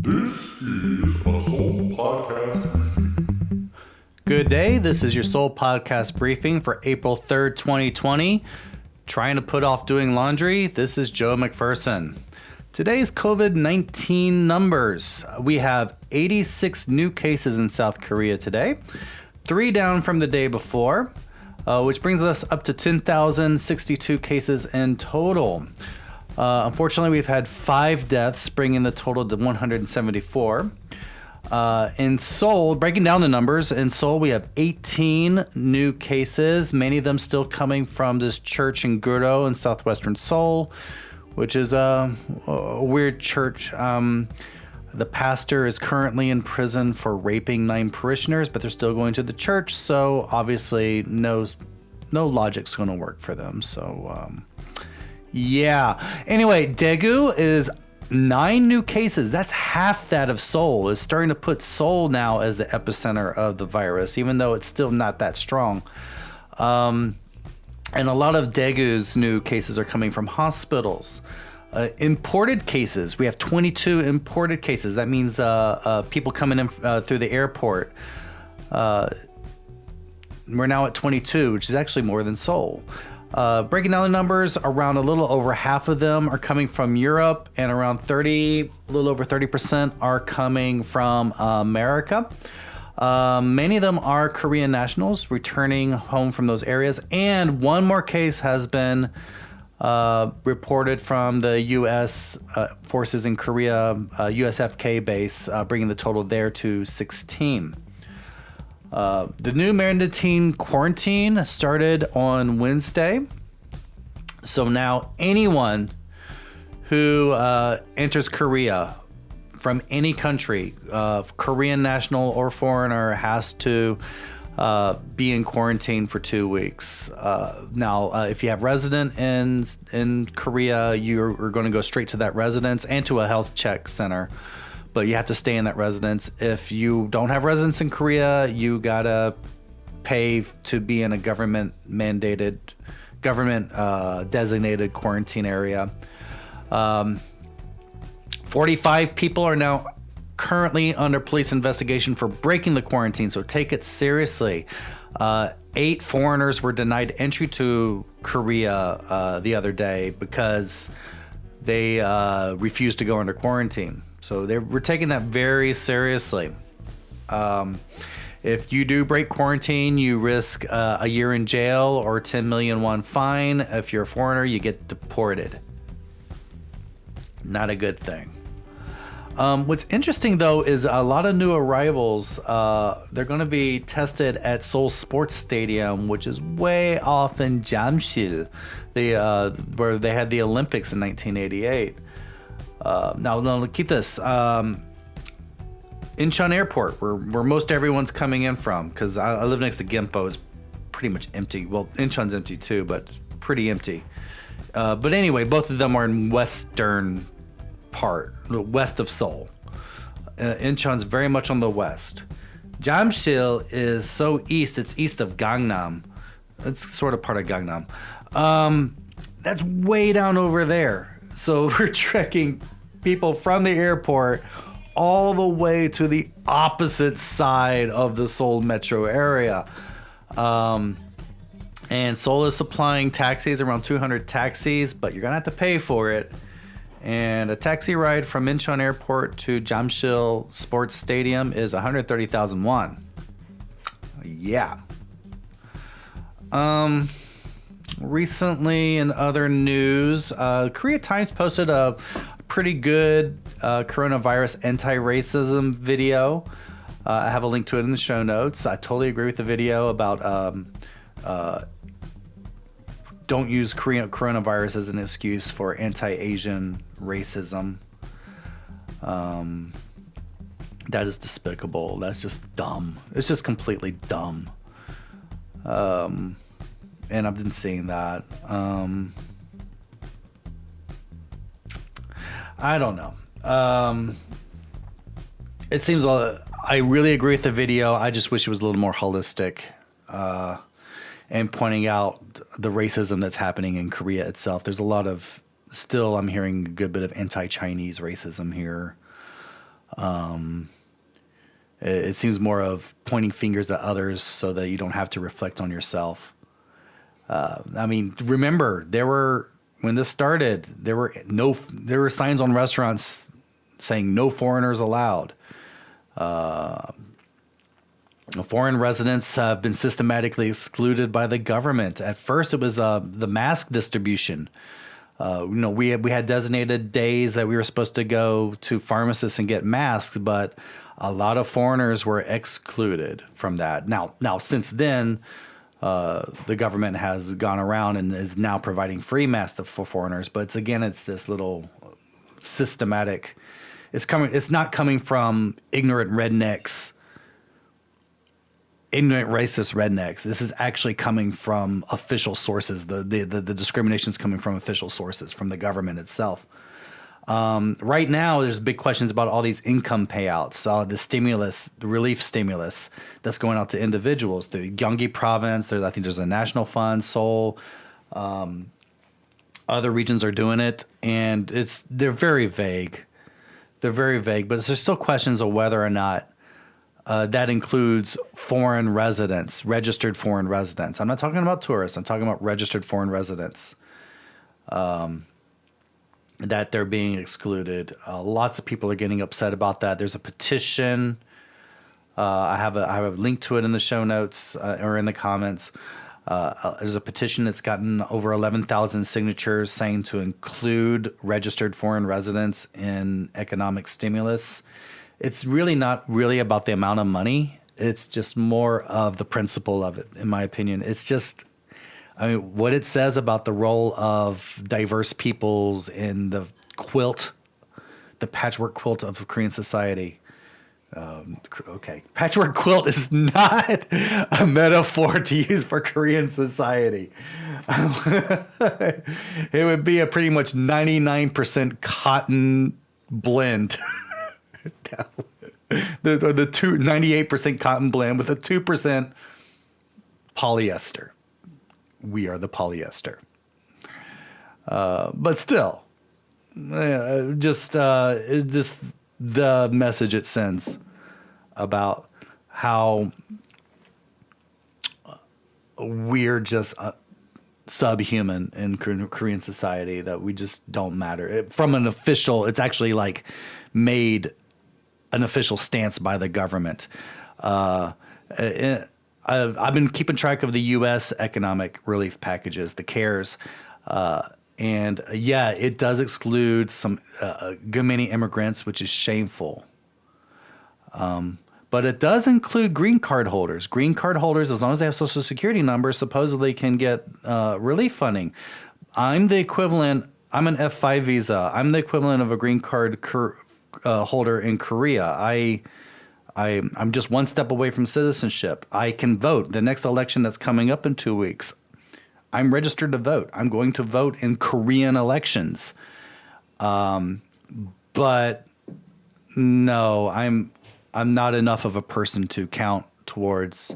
This is a Seoul Podcast. Good day. This is your Seoul Podcast briefing for April 3rd, 2020. Trying to put off doing laundry. This is Joe McPherson. Today's COVID-19 numbers. We have 86 new cases in South Korea today, 3 down from the day before, which brings us up to 10,062 cases in total. Unfortunately, we've had 5 deaths, bringing the total to 174. In Seoul, breaking down the numbers, in Seoul we have 18 new cases, many of them still coming from this church in Guro in southwestern Seoul, which is a weird church. The pastor is currently in prison for raping 9 parishioners, but they're still going to the church, so obviously no logic's going to work for them. So yeah. Anyway, Daegu is 9 new cases. That's half that of Seoul. Is starting to put Seoul now as the epicenter of the virus, even though it's still not that strong. And a lot of Daegu's new cases are coming from hospitals. Imported cases. We have 22 imported cases. That means people coming in through the airport. We're now at 22, which is actually more than Seoul. Breaking down the numbers, around a little over half of them are coming from Europe, and around a little over 30% are coming from America. Many of them are Korean nationals returning home from those areas, and one more case has been reported from the U.S. forces in Korea, USFK base, bringing the total there to 16. The new mandatory quarantine started on Wednesday. So now anyone who enters Korea from any country, Korean national or foreigner, has to be in quarantine for 2 weeks. Now, if you have resident in Korea, you're going to go straight to that residence and to a health check center. But you have to stay in that residence. If you don't have residence in Korea, you gotta pay to be in a government designated quarantine area. 45 people are now currently under police investigation for breaking the quarantine, so take it seriously. 8 foreigners were denied entry to Korea the other day because they refused to go under quarantine. So we're taking that very seriously. If you do break quarantine, you risk a year in jail or 10 million won fine. If you're a foreigner, you get deported. Not a good thing. What's interesting, though, is a lot of new arrivals. They're going to be tested at Seoul Sports Stadium, which is way off in Jamsil, where they had the Olympics in 1988. Now keep this. Incheon Airport, where most everyone's coming in from, because I live next to Gimpo, is pretty much empty. Well, Incheon's empty too, but pretty empty. But anyway, both of them are in western part, west of Seoul. Incheon's very much on the west. Jamsil is so east, it's east of Gangnam. It's sort of part of Gangnam. That's way down over there. So we're trekking people from the airport all the way to the opposite side of the Seoul metro area. And Seoul is supplying taxis, around 200 taxis, but you're going to have to pay for it. And a taxi ride from Incheon Airport to Jamsil Sports Stadium is 130,000 won. Yeah. Recently, in other news, Korea Times posted a pretty good coronavirus anti-racism video. I have a link to it in the show notes. I totally agree with the video about don't use coronavirus as an excuse for anti-Asian racism. That is despicable. That's just dumb. It's just completely dumb. And I've been seeing that. I don't know. It seems I really agree with the video. I just wish it was a little more holistic and pointing out the racism that's happening in Korea itself. There's a lot of, still I'm hearing a good bit of anti-Chinese racism here. It seems more of pointing fingers at others so that you don't have to reflect on yourself. I mean, remember when this started, there were signs on restaurants saying no foreigners allowed. Foreign residents have been systematically excluded by the government. At first, it was the mask distribution. We had designated days that we were supposed to go to pharmacists and get masks, but a lot of foreigners were excluded from that. Now since then, the government has gone around and is now providing free masks for foreigners. But it's this little systematic. It's not coming from ignorant racist rednecks. This is actually coming from official sources. The discrimination is coming from official sources, from the government itself. Right now, there's big questions about all these income payouts, the relief stimulus that's going out to individuals. The Gyeonggi province, I think there's a national fund, Seoul, other regions are doing it, and they're very vague. They're very vague, but there's still questions of whether or not that includes foreign residents, registered foreign residents. I'm not talking about tourists. I'm talking about registered foreign residents. That they're being excluded. Lots of people are getting upset about that. There's a petition. I have a link to it in the show notes or in the comments. There's a petition that's gotten over 11,000 signatures saying to include registered foreign residents in economic stimulus. It's really not really about the amount of money. It's just more of the principle of it, in my opinion. It's just, what it says about the role of diverse peoples in the patchwork quilt of Korean society. Okay, patchwork quilt is not a metaphor to use for Korean society. It would be a pretty much 99% cotton blend. the 98% cotton blend with a 2% polyester. We are the polyester. But still, just the message it sends about how we're just subhuman in Korean society, that we just don't matter. From an official, it's actually like made an official stance by the government. I've been keeping track of the U.S. economic relief packages, the CARES, and it does exclude some good many immigrants, which is shameful. But it does include green card holders. Green card holders, as long as they have Social Security numbers, supposedly can get relief funding. I'm the equivalent. I'm an F5 visa. I'm the equivalent of a green card holder in Korea. I'm just one step away from citizenship. I can vote. The next election that's coming up in 2 weeks, I'm registered to vote. I'm going to vote in Korean elections. But no, I'm not enough of a person to count towards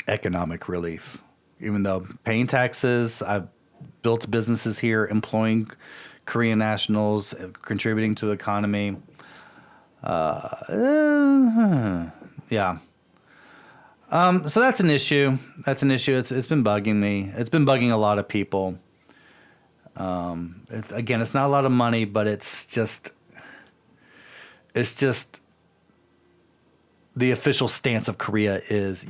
economic relief. Even though paying taxes, I've built businesses here, employing Korean nationals, contributing to the economy. Yeah. So that's an issue. It's been bugging me. It's been bugging a lot of people. It's not a lot of money, but it's just the official stance of Korea is,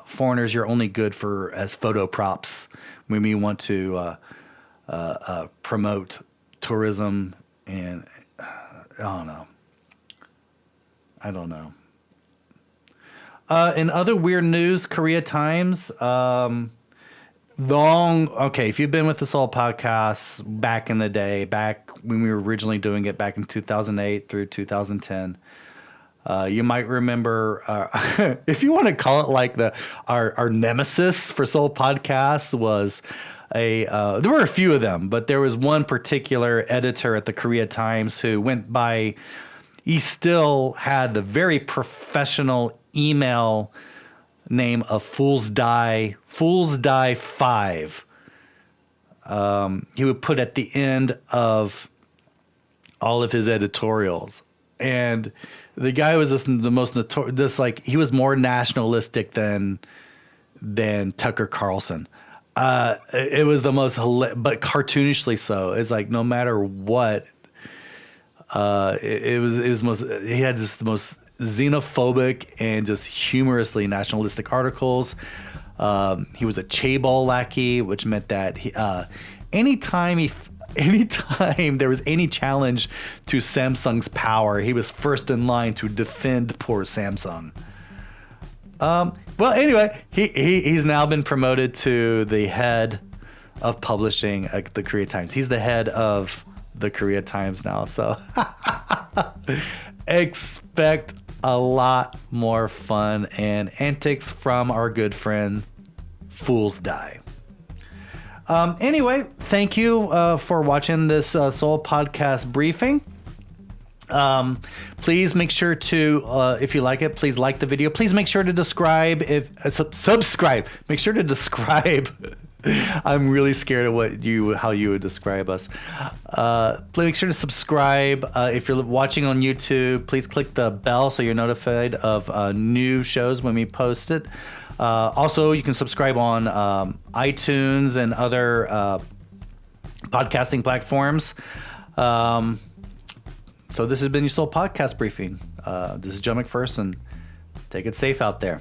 foreigners, you're only good as photo props when we want to promote tourism, and I don't know. In other weird news, Korea Times, if you've been with the Seoul Podcast back in the day, back when we were originally doing it back in 2008 through 2010, you might remember, if you want to call it like our nemesis for Seoul Podcasts was there were a few of them, but there was one particular editor at the Korea Times who went by, he still had the very professional email name of Fool's Die 5. He would put at the end of all of his editorials. And the guy was just the most notorious, he was more nationalistic than Tucker Carlson. It was the most, but cartoonishly so. It's like, no matter what, it was most, he had the most xenophobic and just humorously nationalistic articles. He was a chaebol lackey, which meant that anytime there was any challenge to Samsung's power, he was first in line to defend poor Samsung. Well, anyway, he's now been promoted to the head of publishing at the Korea Times. He's the head of the Korea Times now, so expect a lot more fun and antics from our good friend Fool's Die. Anyway, thank you for watching this Seoul Podcast briefing. Please make sure to, if you like it, please like the video. Please make sure to subscribe. Subscribe. Make sure to describe. I'm really scared of how you would describe us. Please make sure to subscribe. If you're watching on YouTube, please click the bell so you're notified of new shows when we post it. Also, you can subscribe on iTunes and other podcasting platforms. So this has been your Seoul Podcast briefing. This is Joe McPherson. Take it safe out there.